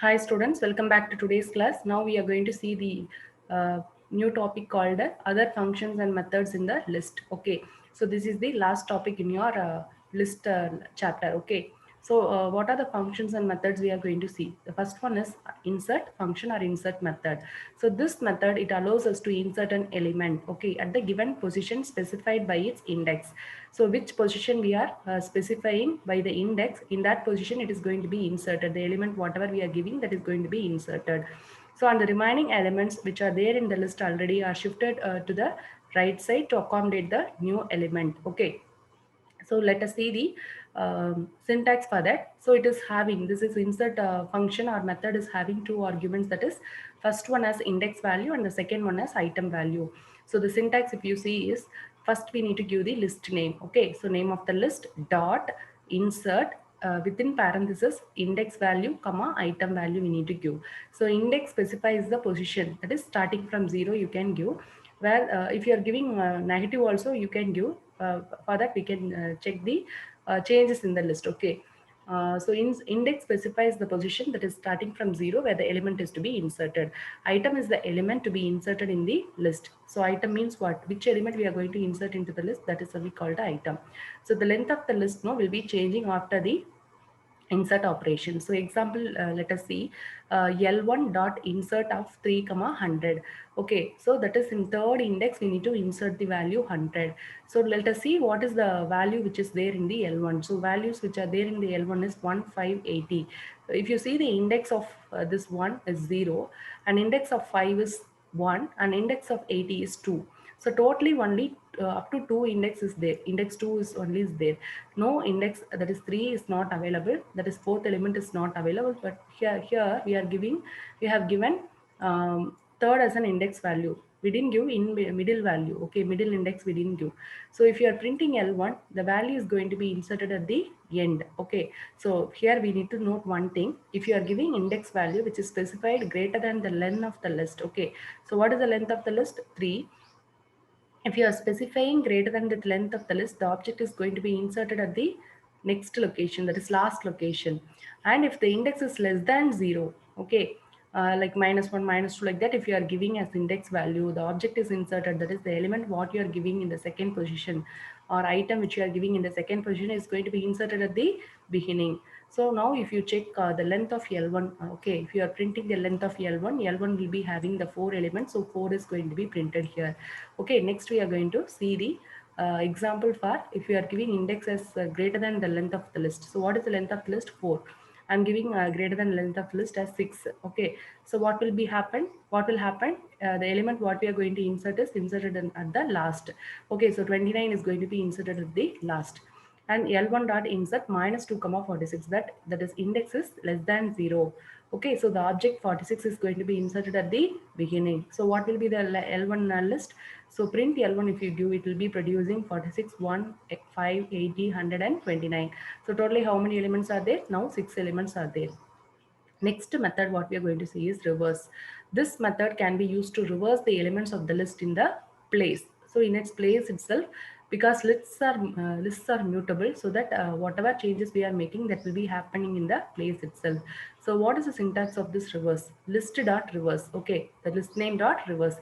Hi students, welcome back to today's class. Now we are going to see the new topic called other functions and methods in the list. Okay, so this is the last topic in your list chapter. Okay, so what are the functions and methods we are going to see? The first one is insert function or insert method. So this method, it allows us to insert an element, okay, at the given position specified by its index. So which position we are specifying by the index, in that position it is going to be inserted. The element whatever we are giving, that is going to be inserted. So and the remaining elements which are there in the list already are shifted to the right side to accommodate the new element. Okay, so let us see the syntax for that. So it is having, this is insert function or method is having two arguments, that is first one as index value and the second one as item value. So the syntax, if you see, is first we need to give the list name. Okay, so name of the list dot insert within parenthesis index value comma item value we need to give. So index specifies the position, that is starting from 0 you can give, where if you are giving negative also you can give. For that we can check the changes in the list. Okay, so index specifies the position that is starting from 0 where the element is to be inserted. Item is the element to be inserted in the list. So item means what, which element we are going to insert into the list, that is what we call the item. So the length of the list will be changing after the insert operation. So example, let us see L1 dot insert of 3 comma 100. Okay, so that is in third index we need to insert the value 100. So let us see what is the value which is there in the L1. So values which are there in the L1 is 1580. If you see the index of this one is 0 and index of 5 is 1 and index of 80 is 2. So totally only up to 2 index is there. Index 2 is only is there. No index, that is 3 is not available. That is fourth element is not available. But here we are giving, we have given third as an index value. We didn't give in middle value. Okay, middle index we didn't give. So if you are printing L1, the value is going to be inserted at the end. Okay, so here we need to note one thing. If you are giving index value which is specified greater than the length of the list. Okay, so what is the length of the list? 3. If you are specifying greater than the length of the list, the object is going to be inserted at the next location, that is last location. And if the index is less than 0, okay, like -1, -2, like that, if you are giving as index value, the object is inserted, that is the element what you are giving in the second position or item which you are giving in the second position is going to be inserted at the beginning. So now if you check the length of L1, okay, if you are printing the length of L1, L1 will be having the 4 elements, so 4 is going to be printed here. Okay, next we are going to see the example for if you are giving index as greater than the length of the list. So what is the length of the list? 4. I'm giving greater than length of list as 6. Okay, so what will be happen? What will happen? The element what we are going to insert is inserted at the last. Okay, so 29 is going to be inserted at the last. And L1 dot insert -2 comma 46, that is index is less than 0. Okay, so the object 46 is going to be inserted at the beginning. So what will be the L1 list? So print L1, if you give, it will be producing 46, 1, 5, 80, 100 and 29. So totally how many elements are there? Now 6 elements are there. Next method what we are going to see is reverse. This method can be used to reverse the elements of the list in the place. So in its place itself, because lists are mutable, so that whatever changes we are making, that will be happening in the place itself. So what is the syntax of this reverse? List dot reverse. Okay, the list name dot reverse.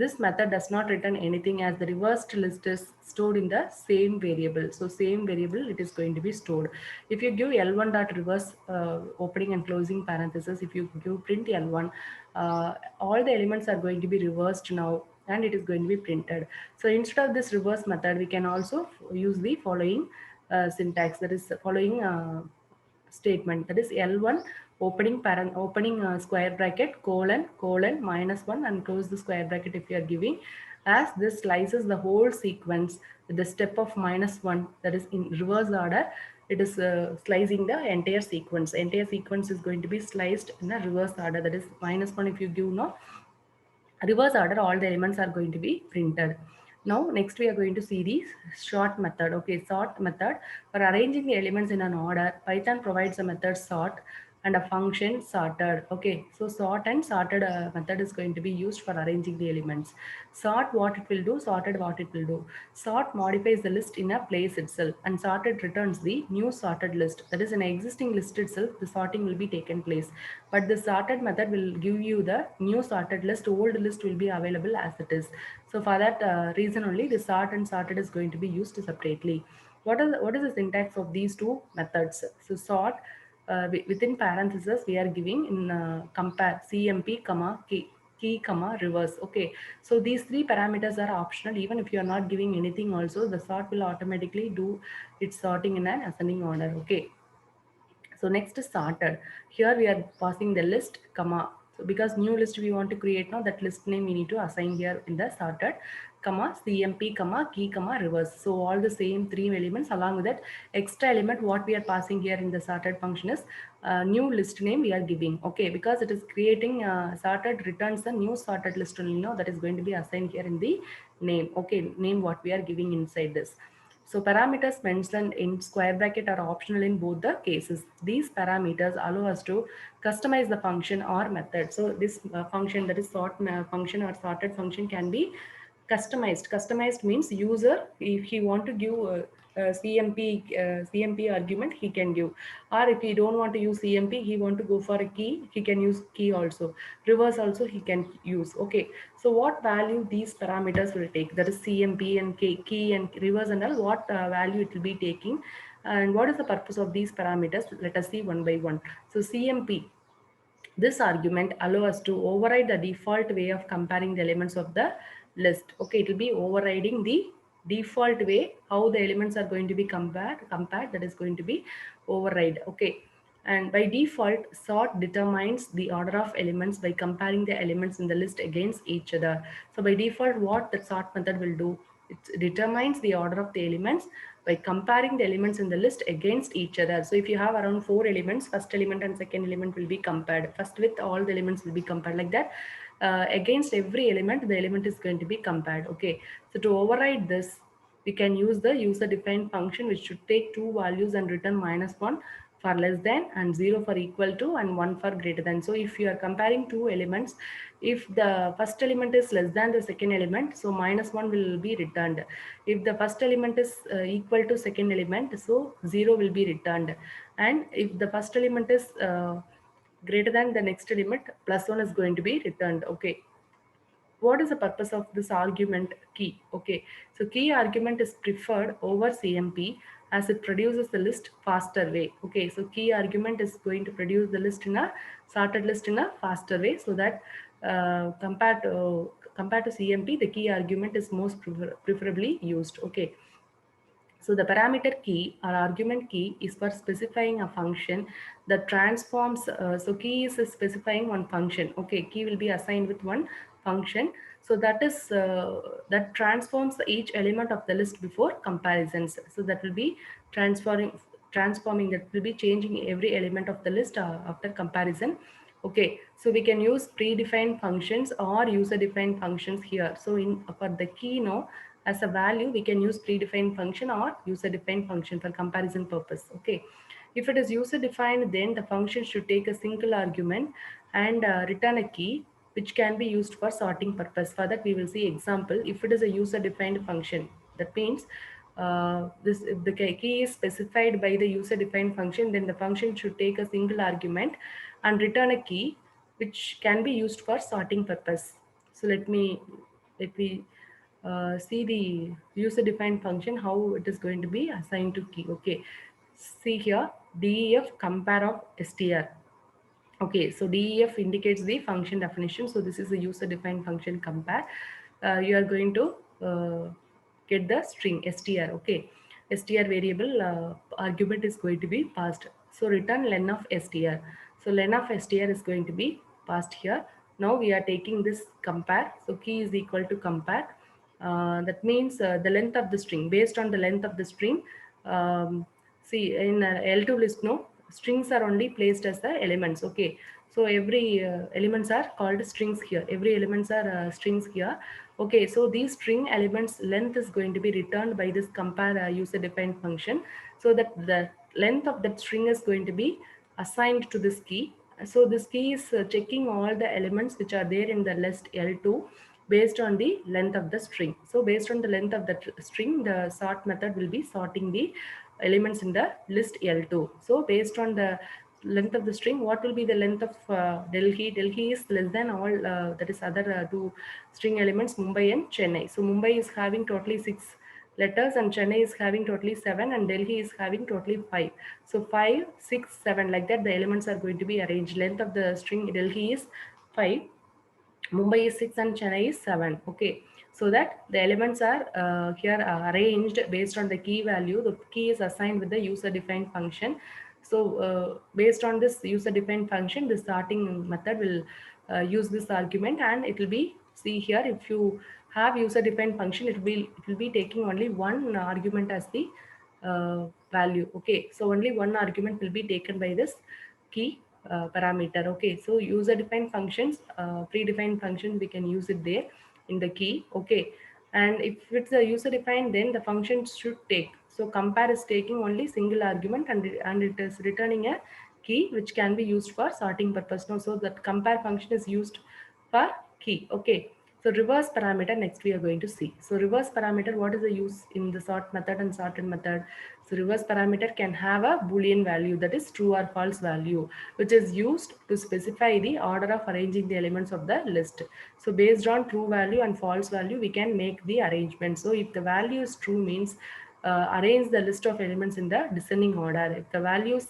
This method does not return anything as the reversed list is stored in the same variable. So same variable it is going to be stored. If you give L1 dot reverse opening and closing parenthesis, if you give print L1, all the elements are going to be reversed now and it is going to be printed. So instead of this reverse method, we can also use the following syntax, that is following statement, that is L1 opening square bracket colon -1 and close the square bracket if you are giving, as this slices the whole sequence with the step of -1, that is in reverse order. It is slicing the entire sequence. Entire sequence is going to be sliced in a reverse order, that is -1 if you give no reverse order, all the elements are going to be printed. Now next we are going to see the sort method. Okay, sort method. For arranging the elements in an order, Python provides a method sort. and a function sorted. Okay, so sort and sorted method is going to be used for arranging the elements. Sort, what it will do, sorted, what it will do. Sort modifies the list in a place itself, and sorted returns the new sorted list. That is, an existing list itself, the sorting will be taken place. But the sorted method will give you the new sorted list, old list will be available as it is. So for that reason only, the sort and sorted is going to be used separately. What is the syntax of these two methods? So sort, within parentheses we are giving in compare cmp comma key comma reverse. Okay, so these three parameters are optional. Even if you are not giving anything also, the sort will automatically do its sorting in an ascending order. Okay, so next is sorted. Here we are passing the list comma. So because new list we want to create now, that list name we need to assign here in the sorted comma cmp comma key comma reverse. So all the same three elements. Along with that extra element what we are passing here in the sorted function is new list name we are giving. Okay, because it is creating sorted returns the new sorted list only, that is going to be assigned here in the name. Okay, name what we are giving inside this. So parameters mentioned in square bracket are optional in both the cases. These parameters allow us to customize the function or method. So this function, that is sort function or sorted function, can be customized. Customized means user, if he want to give CMP argument, he can give. Or if he don't want to use CMP, he want to go for a key, he can use key also. Reverse also he can use. Okay, so what value these parameters will take, that is CMP and key and reverse and all, what value it will be taking, and what is the purpose of these parameters? Let us see one by one. So CMP, this argument allow us to override the default way of comparing the elements of the list. Okay, it will be overriding the default way how the elements are going to be compared, that is going to be override. Okay, and by default sort determines the order of elements by comparing the elements in the list against each other. So by default what the sort method will do, it determines the order of the elements by comparing the elements in the list against each other. So if you have around 4 elements, first element and second element will be compared. First with all the elements will be compared like that. Against every element, the element is going to be compared. Okay, so to override this, we can use the user defined function, which should take two values and return -1 for less than and 0 for equal to and 1 for greater than. So if you are comparing two elements, if the first element is less than the second element, so -1 will be returned. If the first element is equal to second element, so 0 will be returned. And if the first element is greater than the next element, +1 is going to be returned. Okay, what is the purpose of this argument key? Okay, so key argument is preferred over CMP as it produces the list faster way. Okay, so key argument is going to produce the list in a sorted list in a faster way, so that compared to CMP, the key argument is most preferably used. Okay, so the parameter key or argument key is for specifying a function that transforms. So key is specifying one function. Okay, key will be assigned with one function. So that is that transforms each element of the list before comparisons. So that will be transforming, that will be changing every element of the list after comparison. Okay, so we can use predefined functions or user defined functions here. So in for the key now, as a value we can use predefined function or user defined function for comparison purpose. Okay, if it is user defined, then the function should take a single argument and return a key which can be used for sorting purpose. For that we will see example. If it is a user defined function, that means this if the key is specified by the user defined function, then the function should take a single argument and return a key which can be used for sorting purpose. So let me see the user defined function, how it is going to be assigned to key. Okay, see here, def compare of str. Okay, so def indicates the function definition. So this is the user defined function compare. You are going to get the string str. Okay, str variable argument is going to be passed. So return len of str. So len of str is going to be passed here. Now we are taking this compare. So key is equal to compare. That means the length of the string. Based on the length of the string, see in L2 list, no, strings are only placed as the elements. Okay, so every elements are called strings here. Every elements are strings here. Okay, so these string elements length is going to be returned by this compare user defined function, so that the length of that string is going to be assigned to this key. So this key is checking all the elements which are there in the list L2 based on the length of the string. So based on the length of the string, the sort method will be sorting the elements in the list L2. So based on the length of the string, what will be the length of Delhi? Delhi is less than all, that is other two string elements, Mumbai and Chennai. So Mumbai is having totally 6 letters and Chennai is having totally 7 and Delhi is having totally 5. So 5, 6, 7, like that the elements are going to be arranged. Length of the string Delhi is 5, Mumbai is 6 and Chennai is 7. Okay. So that the elements are here arranged based on the key value. The key is assigned with the user defined function. So based on this user defined function, the sorting method will use this argument, and it will be, see here, if you have user defined function, it will be taking only one argument as the value. Okay. So only one argument will be taken by this key parameter. Okay, so user defined functions, predefined functions, we can use it there in the key. Okay, and if it's a user defined, then the function should take, so compare is taking only single argument, and it is returning a key which can be used for sorting purpose. No, so that compare function is used for key. Okay, so reverse parameter next we are going to see. So reverse parameter, what is the use in the sort method and sorted method? So reverse parameter can have a Boolean value, that is true or false value, which is used to specify the order of arranging the elements of the list. So based on true value and false value, we can make the arrangement. So if the value is true, means arrange the list of elements in the descending order. If the values,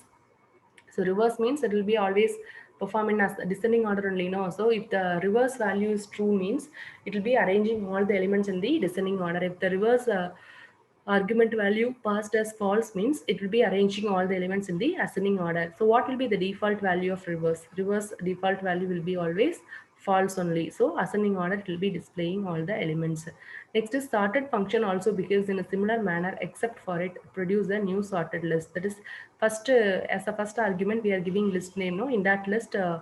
so reverse means it will be always performing as the descending order only. No, so if the reverse value is true, means it will be arranging all the elements in the descending order. If the reverse argument value passed as false, means it will be arranging all the elements in the ascending order. So what will be the default value of reverse? Reverse default value will be always false only. So ascending order, it will be displaying all the elements. Next is sorted function also behaves in a similar manner, except for it produce a new sorted list. That is first, as a first argument we are giving list name. No, in that list uh,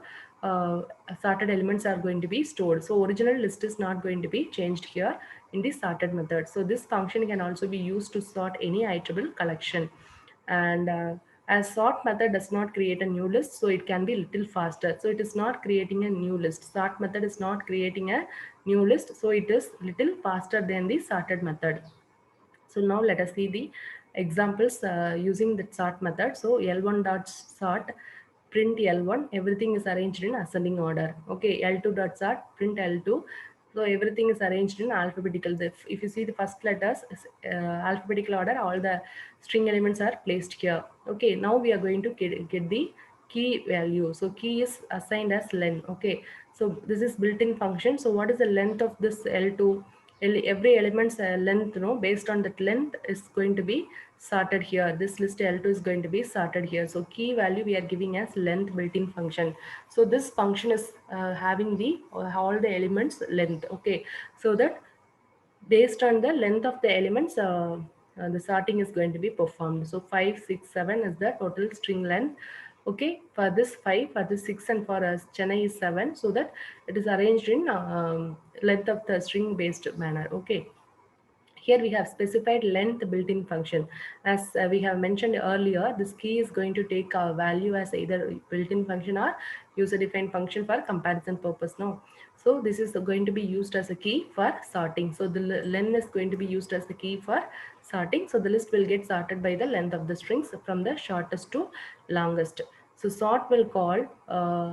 sorted elements are going to be stored. So original list is not going to be changed here in the sorted method. So this function can also be used to sort any iterable collection. And as sort method does not create a new list, so it can be little faster. So it is not creating a new list. Sort method is not creating a new list, so it is little faster than the sorted method. So now let us see the examples using the sort method. So L1 dot sort, print L1, everything is arranged in ascending order. Okay, L2 dot sort, print L2. So everything is arranged in alphabetical. If you see the first letters, alphabetical order, all the string elements are placed here. Okay, now we are going to get the key value. So key is assigned as len. Okay, so this is built-in function. So what is the length of this L2? Every element's length, based on that length is going to be sorted here. This list L2 is going to be sorted here. So key value we are giving as length built-in function. So this function is having the all the elements length. Okay, so that based on the length of the elements, the sorting is going to be performed. So 5, 6, 7 is the total string length. Okay, for this 5, for this 6, and for us Chennai is 7, so that it is arranged in length of the string based manner. Okay, here we have specified length built-in function. As we have mentioned earlier, this key is going to take a value as either built-in function or user-defined function for comparison purpose. No, so this is going to be used as a key for sorting. So the len is going to be used as the key for sorting. So the list will get sorted by the length of the strings from the shortest to longest. So sort will call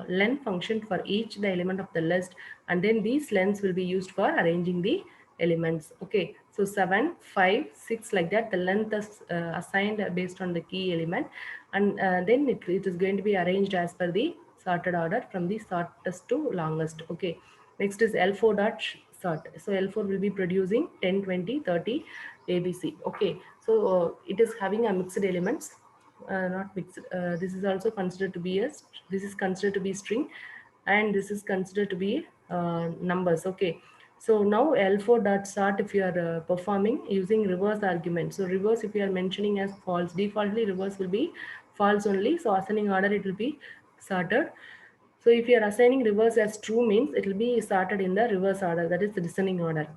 len function for each the element of the list, and then these lengths will be used for arranging the elements. Okay, so 7, 5, 6, like that the length is assigned based on the key element, and then it is going to be arranged as per the sorted order from the shortest to longest. Okay, next is L4 dot sort. So L4 will be producing 10, 20, 30 ABC. Okay, so it is having a mixed elements, not mixed, this is also considered to be a, this is considered to be string, and this is considered to be numbers. Okay, so now L4 dot sort, if you are performing using reverse argument. So reverse, if you are mentioning as false, defaultly reverse will be false only. So ascending order it will be sorted. So if you are assigning reverse as true, means it will be sorted in the reverse order, that is the descending order.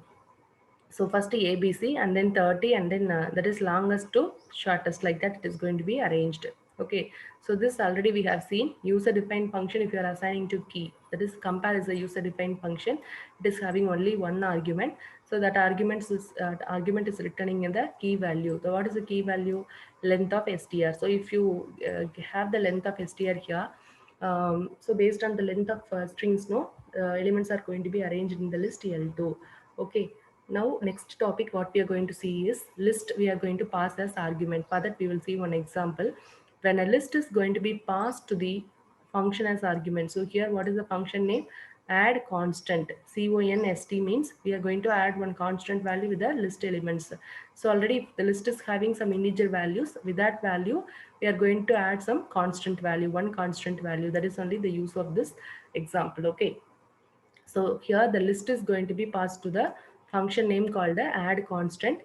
So first ABC and then 30, and then that is longest to shortest, like that it is going to be arranged. Okay, so this already we have seen user defined function. If you are assigning to key, that is compare is a user defined function. It is having only one argument. So that argument is returning in the key value. So what is the key value? Length of str. So if you have the length of str here, so based on the length of strings, no elements are going to be arranged in the list L2. Okay. Now next topic what we are going to see is list we are going to pass as argument. For that we will see one example. When a list is going to be passed to the function as argument. So here what is the function name? Add constant. Const means we are going to add one constant value with the list elements. So already if the list is having some integer values, with that value we are going to add some constant value, one constant value. That is only the use of this example. Okay. So here the list is going to be passed to the function name called the add constant.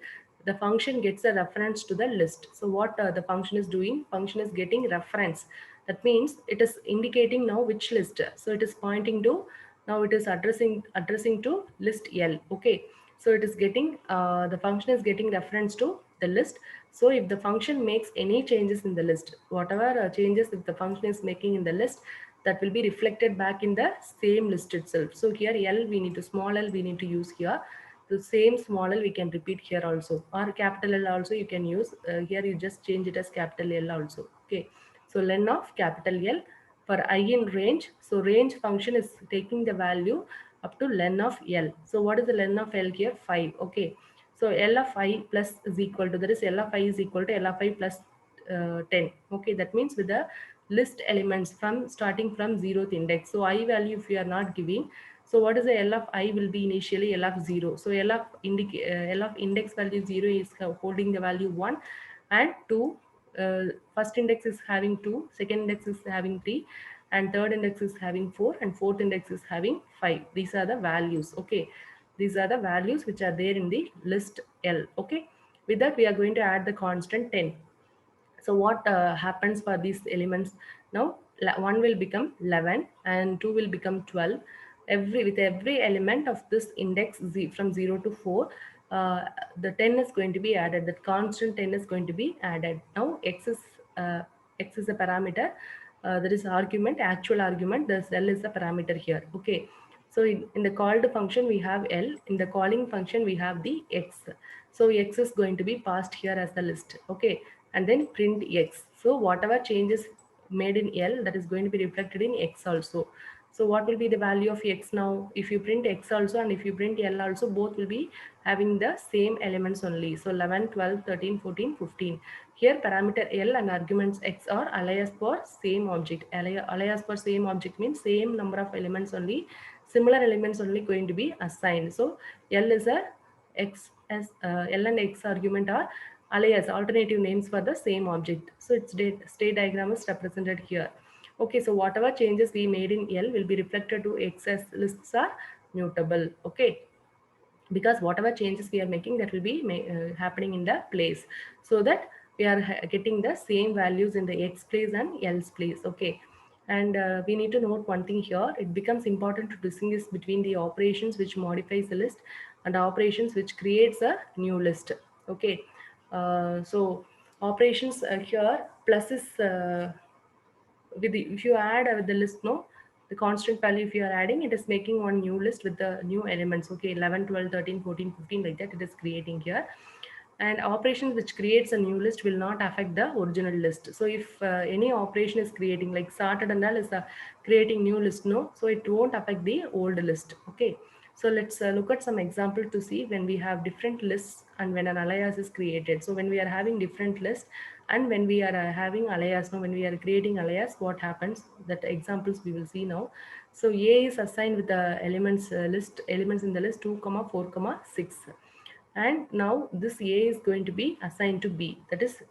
The function gets a reference to the list. So what the function is doing? Function is getting reference. That means it is indicating now which list. So it is pointing to, now it is addressing to list L. Okay. So it is getting the function is getting reference to the list. So if the function makes any changes in the list, whatever changes if the function is making in the list, that will be reflected back in the same list itself. So here L we need to, small l we need to use here. The same small l we can repeat here also, or capital L also you can use. Here you just change it as capital L also. Okay. So len of capital L for I in range. So range function is taking the value up to len of L. So what is the len of L here? 5. Okay. So L of I plus is equal to, that is L of I is equal to L of I plus 10. Okay. That means with the list elements from starting from 0th index. So I value if you are not giving, so what is the L of I will be initially L of 0. So L of index value 0 is holding the value 1, and 2, first index is having 2, second index is having 3, and third index is having 4, and fourth index is having 5. These are the values. Okay. These are the values which are there in the list L. Okay. With that we are going to add the constant 10. So what happens for these elements? Now 1 will become 11 and 2 will become 12. With every element of this index from 0 to 4, the 10 is going to be added. That constant 10 is going to be added. Now uh, x is a parameter. That is argument, actual argument. The cell is the parameter here. Okay. So in the called function we have L. In the calling function we have the x. So x is going to be passed here as the list. Okay. And then print x. So whatever changes made in L, that is going to be reflected in x also. So what will be the value of x now? If you print x also and if you print L also, both will be having the same elements only. So 11, 12, 13, 14, 15. Here parameter L and arguments x are alias for same object. Alias for same object means same number of elements only. Similar elements only going to be assigned. So L is a x as L and x argument are alias, alternative names for the same object. So its state diagram is represented here. Okay, so whatever changes we made in L will be reflected to X as lists are mutable. Okay, because whatever changes we are making, that will be happening in the place, so that we are getting the same values in the X place and L's place. Okay. And we need to note one thing here. It becomes important to distinguish between the operations which modifies the list and operations which creates a new list. Okay. So operations here, plus is if you add with the list, no, the constant value if you are adding, it is making one new list with the new elements. Okay, 11, 12, 13, 14, 15, like that it is creating here. And operations which creates a new list will not affect the original list. So if any operation is creating, like sorted and all is creating new list, no, so it won't affect the old list. Okay. So let's look at some example to see when we have different lists and when an alias is created. So when we are having different lists and when we are having alias, no, when we are creating alias, what happens? That examples we will see now. So A is assigned with the elements elements in the list 2, 4, 6. And now this A is going to be assigned to B. That is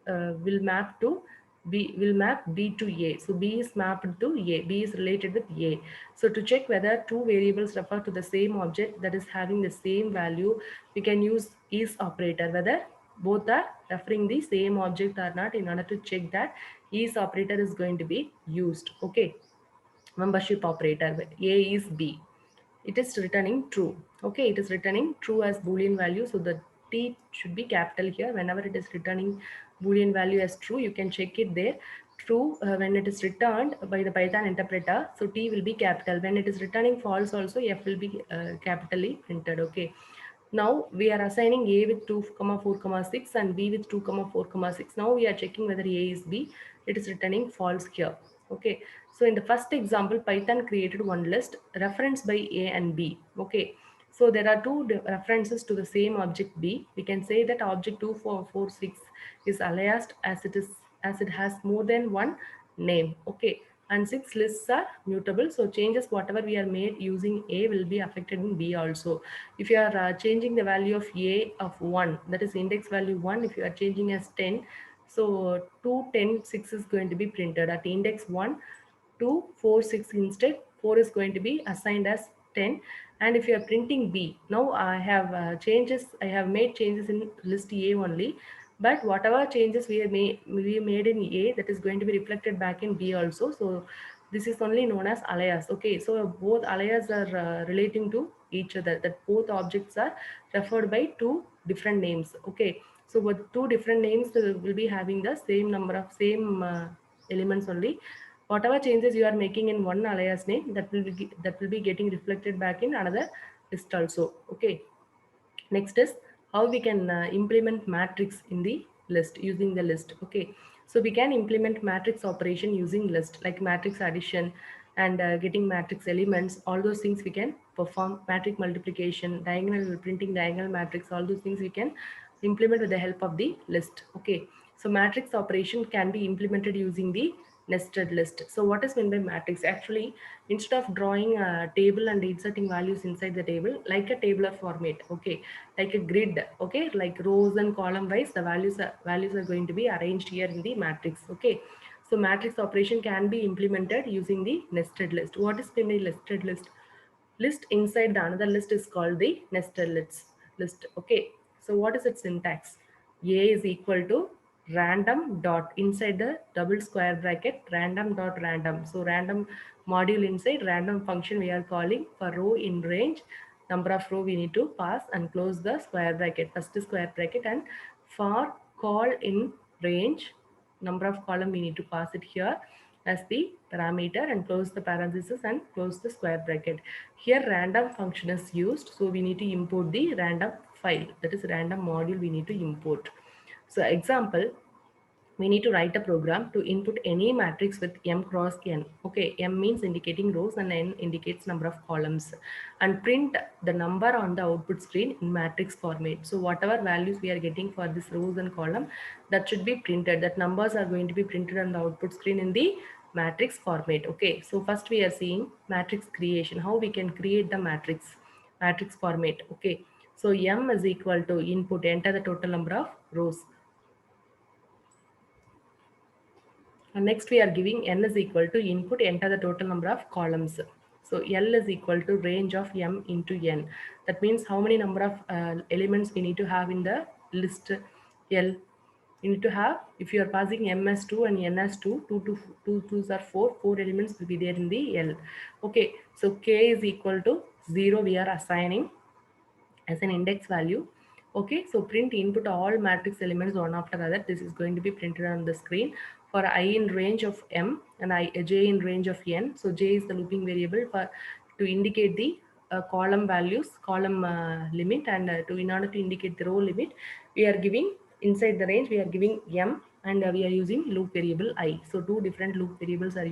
will map to B, will map B to A. So B is mapped to A. B is related with A. So to check whether two variables refer to the same object that is having the same value, we can use is operator, whether both are referring the same object or not. In order to check that, is operator is going to be used. Okay. Membership operator, A is B. It is returning true. Okay, it is returning true as Boolean value. So the T should be capital here whenever it is returning boolean value as true, you can check it there. True when it is returned by the Python interpreter, so T will be capital. When it is returning false also, F will be capitally printed. Okay. Now we are assigning A with 2, 4, 6 and B with 2, 4, 6. Now we are checking whether A is B. It is returning false here. Okay. So in the first example, Python created one list referenced by A and B. Okay. So there are two references to the same object B. We can say that object 2446 is aliased as it has more than one name. Okay. And 6 lists are mutable. So changes whatever we are made using A will be affected in B also. If you are changing the value of A of 1, that is index value 1, if you are changing as 10, so 2, 10, 6 is going to be printed at index 1, 2, 4, 6 instead. 4 is going to be assigned as 10. And if you are printing B, now I have I have made changes in list A only, but whatever changes we made in A, that is going to be reflected back in B also. So this is only known as alias. Okay, so both alias are relating to each other, that both objects are referred by two different names. Okay, so with two different names will be having the same number of same elements only. Whatever changes you are making in one alias name, that will be getting reflected back in another list also. Okay. Next is how we can implement matrix in the list using the list. Okay, so we can implement matrix operation using list, like matrix addition and getting matrix elements. All those things we can perform. Matrix multiplication, diagonal printing diagonal matrix, all those things we can implement with the help of the list. Okay, so matrix operation can be implemented using the nested list. So what is meant by matrix? Actually, instead of drawing a table and inserting values inside the table like a tabular format, okay, like a grid, okay, like rows and column wise, the values are going to be arranged here in the matrix. Okay, so matrix operation can be implemented using the nested list. What is meant by nested list? List inside the another list is called the nested list. Okay, so what is its syntax? A is equal to random dot inside the double square bracket random dot random. So random module inside random function we are calling. For row in range, number of row we need to pass and close the square bracket, first square bracket. And for call in range, number of column we need to pass it here as the parameter and close the parenthesis and close the square bracket. Here random function is used, so we need to import the random file, that is random module we need to import. So example, we need to write a program to input any matrix with m cross n. Okay, m means indicating rows and n indicates number of columns, and print the number on the output screen in matrix format. So whatever values we are getting for this rows and column, that should be printed. That numbers are going to be printed on the output screen in the matrix format. Okay, so first we are seeing matrix creation, how we can create the matrix format. Okay, so m is equal to input, enter the total number of rows. And next we are giving n is equal to input, enter the total number of columns. So L is equal to range of m into n. That means how many number of elements we need to have in the list L. You need to have, if you are passing m as 2 and n as 2, 2 twos are 4, 4 elements will be there in the L. Okay, so k is equal to 0 we are assigning as an index value. Okay, so print input all matrix elements one after other. This is going to be printed on the screen for I in range of m and j in range of n. So j is the looping variable for to indicate the column values, column limit, and in order to indicate the row limit, we are giving inside the range we are giving m, and we are using loop variable I. So two different loop variables are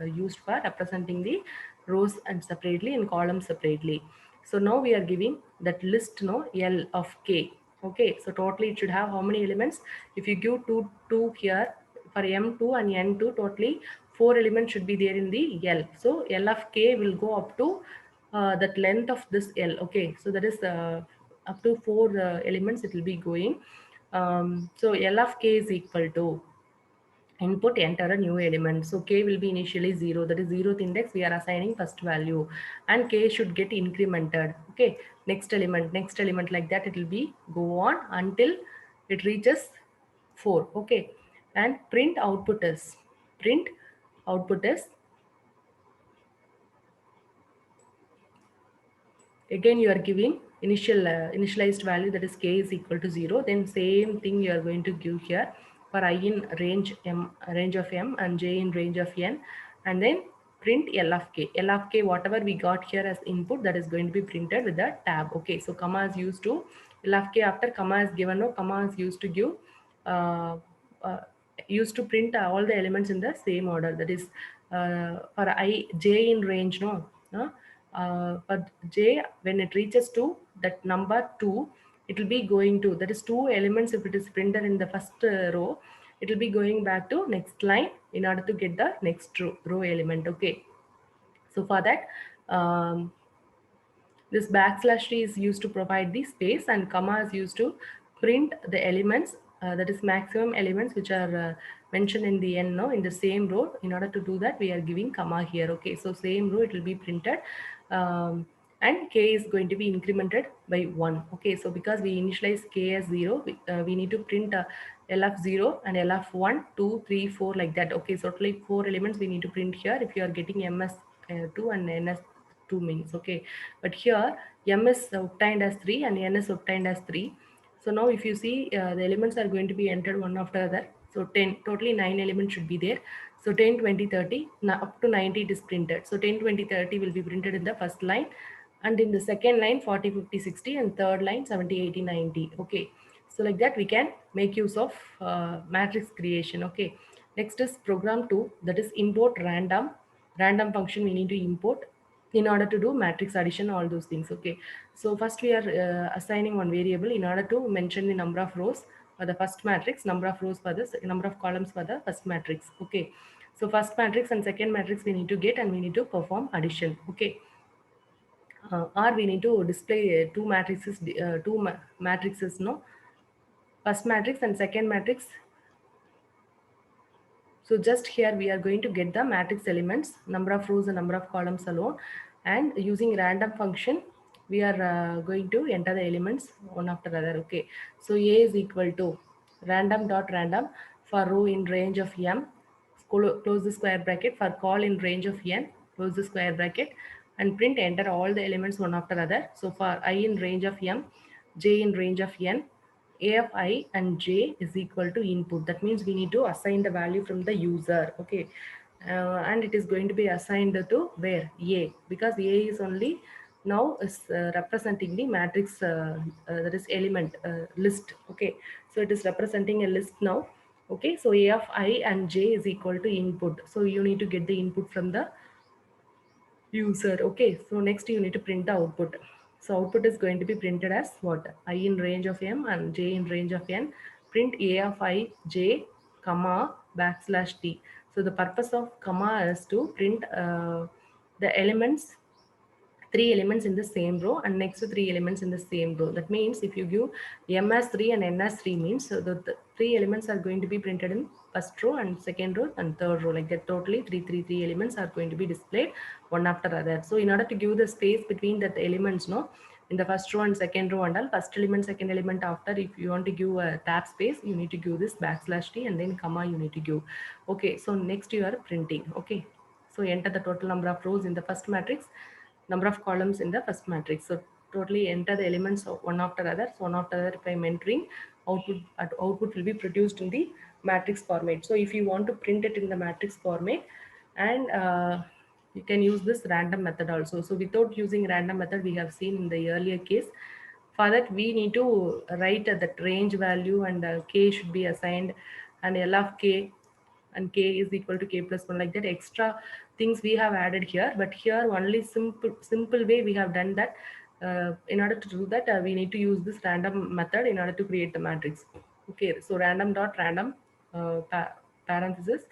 used for representing the rows and separately and columns separately. So now we are giving that list no L of k. Okay, so totally it should have how many elements? If you give 2 here for m2 and n2, totally 4 elements should be there in the L. So L of k will go up to that length of this L. Okay, so that is up to 4 elements it will be going. So L of k is equal to input, enter a new element. So k will be initially 0, that is 0th index we are assigning first value, and k should get incremented. Okay, next element, like that it will be go on until it reaches 4. Okay, and print output is again you are giving initialized value, that is k is equal to 0. Then same thing you are going to give here, for I in range of m and j in range of n, and then print L of k. L of k, whatever we got here as input, that is going to be printed with the tab. Okay, so comma is used to L of k. After comma is given, no, comma is used to give uh, uh, used to print all the elements in the same order. That is for I j in range, no, for j, when it reaches to that number 2, it will be going to, that is 2 elements. If it is printed in the first row, it will be going back to next line in order to get the next row element. Okay, so for that, this backslash t is used to provide the space, and comma is used to print the elements, that is maximum elements which are mentioned in the end, no, in the same row. In order to do that, we are giving comma here. Okay, so same row it will be printed, and k is going to be incremented by 1. Okay, so because we initialize k as 0, we need to print L of 0 and L of 1, 2, 3, 4 like that. Okay, so totally 4 elements we need to print here if you are getting ms 2 and ns 2 means. Okay, but here m is obtained as 3 and n is obtained as 3. So now if you see, the elements are going to be entered one after other. So 10, totally 9 elements should be there. So 10, 20, 30, up to 90 it is printed. So 10, 20, 30 will be printed in the first line, and in the second line 40, 50, 60, and third line 70, 80, 90. Okay, so like that we can make use of matrix creation. Okay, next is program 2, that is import random function we need to import in order to do matrix addition, all those things. Okay, so first we are assigning one variable in order to mention the number of rows for the first matrix, number of rows for this, number of columns for the first matrix. Okay, so first matrix and second matrix we need to get, and we need to perform addition. Okay, or we need to display two matrices, no, first matrix and second matrix. So just here we are going to get the matrix elements, number of rows and number of columns alone, and using random function we are going to enter the elements one after another. Okay, so a is equal to random dot random for row in range of m, close the square bracket, for call in range of n, close the square bracket, and print enter all the elements one after other. So for I in range of m, j in range of n, a of I and j is equal to input. That means we need to assign the value from the user. Okay, and it is going to be assigned to where? A, because A is only now is representing the matrix, that is element list. Okay, so it is representing a list now. Okay, so A of I and j is equal to input. So you need to get the input from the user. Okay, so next you need to print the output. So output is going to be printed as what? I in range of m and j in range of n. Print a of I, j, comma, backslash t. So the purpose of comma is to print the elements, 3 elements in the same row, and next 3 elements in the same row. That means if you give m as 3 and n as 3 means, so the 3 elements are going to be printed in first row and second row and third row, like that. Totally 3 elements are going to be displayed one after other. So in order to give the space between the elements, no, in the first row and second row and all, first element, second element, after, if you want to give a tab space, you need to give this backslash t, and then comma you need to give. Okay, so next you are printing. Okay, so enter the total number of rows in the first matrix, number of columns in the first matrix. So totally enter the elements of one after other. So one after other, if I'm entering, output will be produced in the matrix format. So if you want to print it in the matrix format, and you can use this random method also. So without using random method, we have seen in the earlier case, for that we need to write that range value, and k should be assigned, and L of k and k is equal to k plus 1, like that. Extra things we have added here, but here only simple way we have done that. In order to do that, we need to use this random method in order to create the matrix. Okay, so random dot random parenthesis,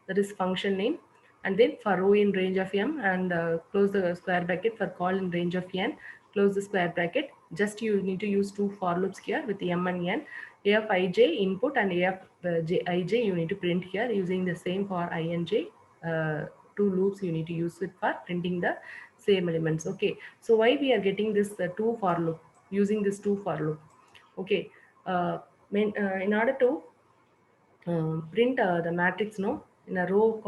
that is function name, and then for row in range of m, and close the square bracket, for call in range of n, close the square bracket. Just you need to use 2 for loops here with m and n. A of ij input and a of ij you need to print here using the same for I and j. 2 loops you need to use it for printing the same elements. Okay, so why we are getting this 2 for loop, using this 2 for loop? Okay, in order to print the matrix, no, in a row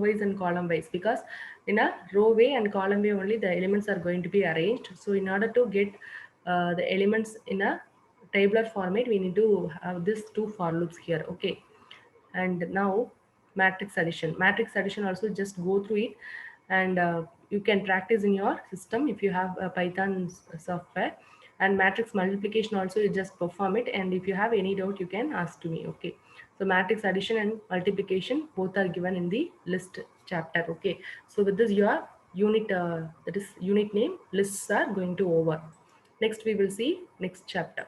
wise and column wise, because in a row way and column way only the elements are going to be arranged. So in order to get the elements in a tabular format, we need to have this two for loops here. Okay. And now matrix addition also, just go through it, and you can practice in your system if you have a Python software. And matrix multiplication also, you just perform it, and if you have any doubt you can ask to me. Okay. So matrix addition and multiplication both are given in the list chapter. Okay. So with this, your unit, that is unit name, lists are going to over. Next we will see next chapter.